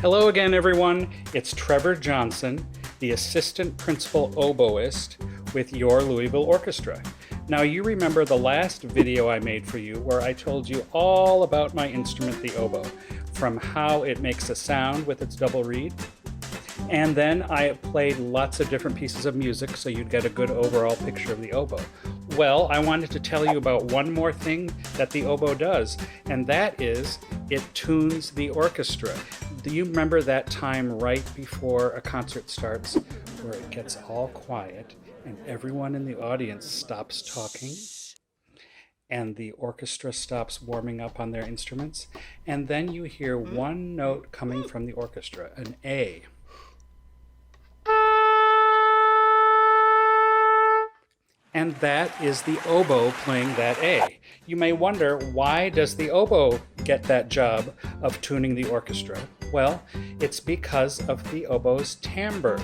Hello again, everyone. It's Trevor Johnson, the assistant principal oboist with your Louisville Orchestra. Now, you remember the last video I made for you where I told you all about my instrument, the oboe, from how it makes a sound with its double reed. And then I played lots of different pieces of music so you'd get a good overall picture of the oboe. Well, I wanted to tell you about one more thing that the oboe does, and that is it tunes the orchestra. Do you remember that time right before a concert starts where it gets all quiet and everyone in the audience stops talking and the orchestra stops warming up on their instruments? And then you hear one note coming from the orchestra, an A. And that is the oboe playing that A. You may wonder, why does the oboe get that job of tuning the orchestra? Well, it's because of the oboe's timbre.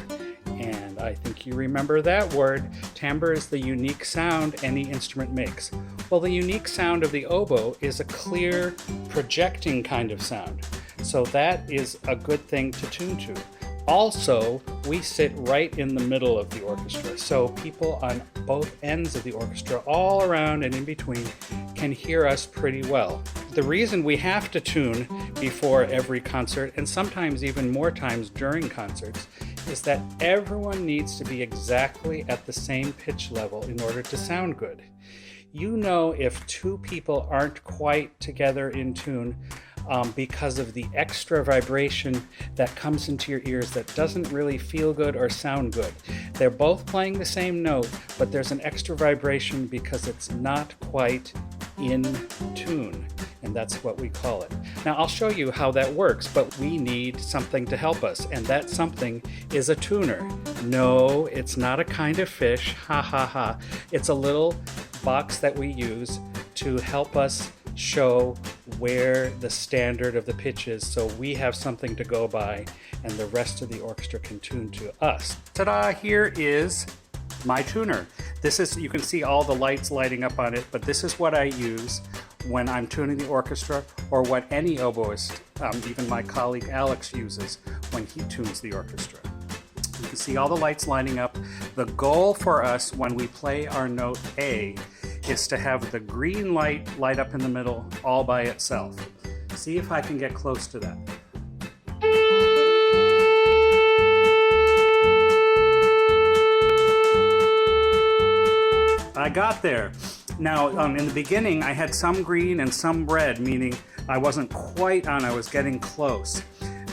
And I think you remember that word. Timbre is the unique sound any instrument makes. Well, the unique sound of the oboe is a clear, projecting kind of sound. So that is a good thing to tune to. Also, we sit right in the middle of the orchestra, so people on both ends of the orchestra, all around and in between, can hear us pretty well. The reason we have to tune before every concert, and sometimes even more times during concerts, is that everyone needs to be exactly at the same pitch level in order to sound good. You know, if two people aren't quite together in tune, because of the extra vibration that comes into your ears that doesn't really feel good or sound good. They're both playing the same note, but there's an extra vibration because it's not quite in tune, and that's what we call it. Now, I'll show you how that works, but we need something to help us, and that something is a tuner. No, it's not a kind of fish, ha ha ha. It's a little box that we use to help us show where the standard of the pitch is, so we have something to go by and the rest of the orchestra can tune to us. Ta-da! Here is my tuner. This is, you can see all the lights lighting up on it, but this is what I use when I'm tuning the orchestra, or what any oboist, even my colleague Alex, uses when he tunes the orchestra. You can see all the lights lining up. The goal for us when we play our note A is to have the green light light up in the middle all by itself. See if I can get close to that. I got there. Now, in the beginning, I had some green and some red, meaning I wasn't quite on, I was getting close.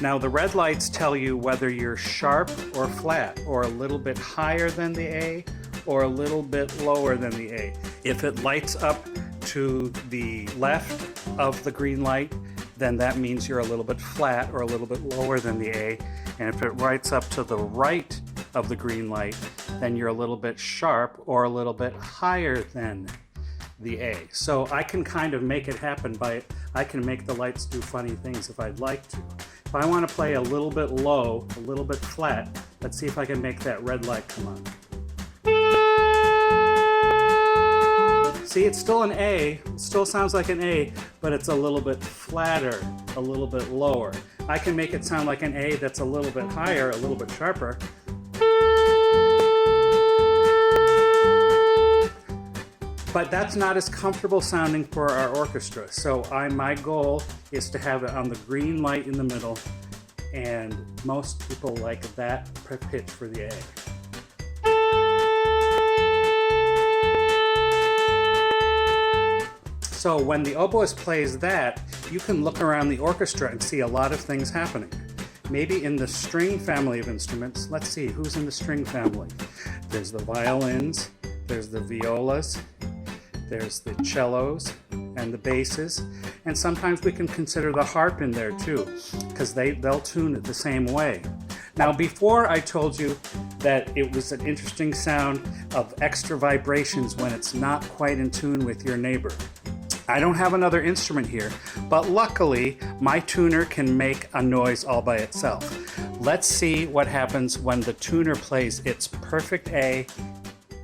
Now, the red lights tell you whether you're sharp or flat, or a little bit higher than the A, or a little bit lower than the A. If it lights up to the left of the green light, then that means you're a little bit flat or a little bit lower than the A. And if it lights up to the right of the green light, then you're a little bit sharp or a little bit higher than the A. So I can kind of make it happen by, I can make the lights do funny things if I'd like to. If I want to play a little bit low, a little bit flat, let's see if I can make that red light come on. See, it's still an A, it still sounds like an A, but it's a little bit flatter, a little bit lower. I can make it sound like an A that's a little bit higher, a little bit sharper. But that's not as comfortable sounding for our orchestra. So my goal is to have it on the green light in the middle, and most people like that pitch for the A. So when the oboist plays that, you can look around the orchestra and see a lot of things happening. Maybe in the string family of instruments, let's see, who's in the string family? There's the violins, there's the violas, there's the cellos and the basses, and sometimes we can consider the harp in there too, because they'll tune it the same way. Now, before I told you that it was an interesting sound of extra vibrations when it's not quite in tune with your neighbor. I don't have another instrument here, but luckily my tuner can make a noise all by itself. Let's see what happens when the tuner plays its perfect A.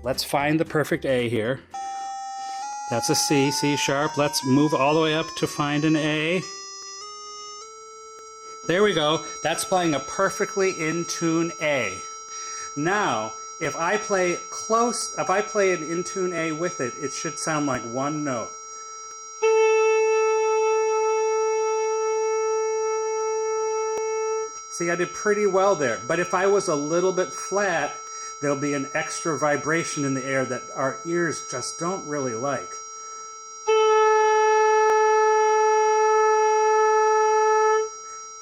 Let's find the perfect A here. That's a C, C sharp. Let's move all the way up to find an A. There we go. That's playing a perfectly in tune A. Now, if I play an in tune A with it, it should sound like one note. See, I did pretty well there. But if I was a little bit flat, there'll be an extra vibration in the air that our ears just don't really like.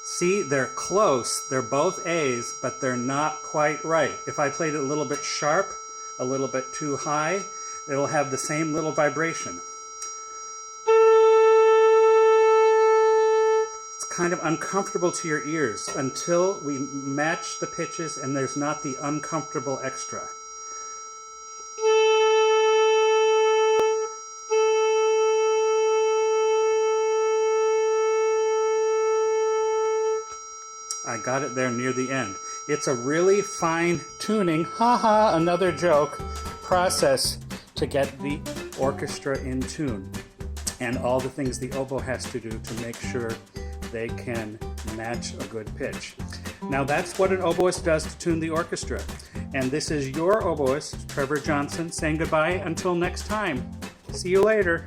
See, they're close. They're both A's, but they're not quite right. If I played it a little bit sharp, a little bit too high, it'll have the same little vibration. It's kind of uncomfortable to your ears until we match the pitches and there's not the uncomfortable extra. I got it there near the end. It's a really fine tuning, haha, another joke, process to get the orchestra in tune. And all the things the oboe has to do to make sure they can match a good pitch. Now that's what an oboist does to tune the orchestra. And this is your oboist, Trevor Johnson, saying goodbye until next time. See you later.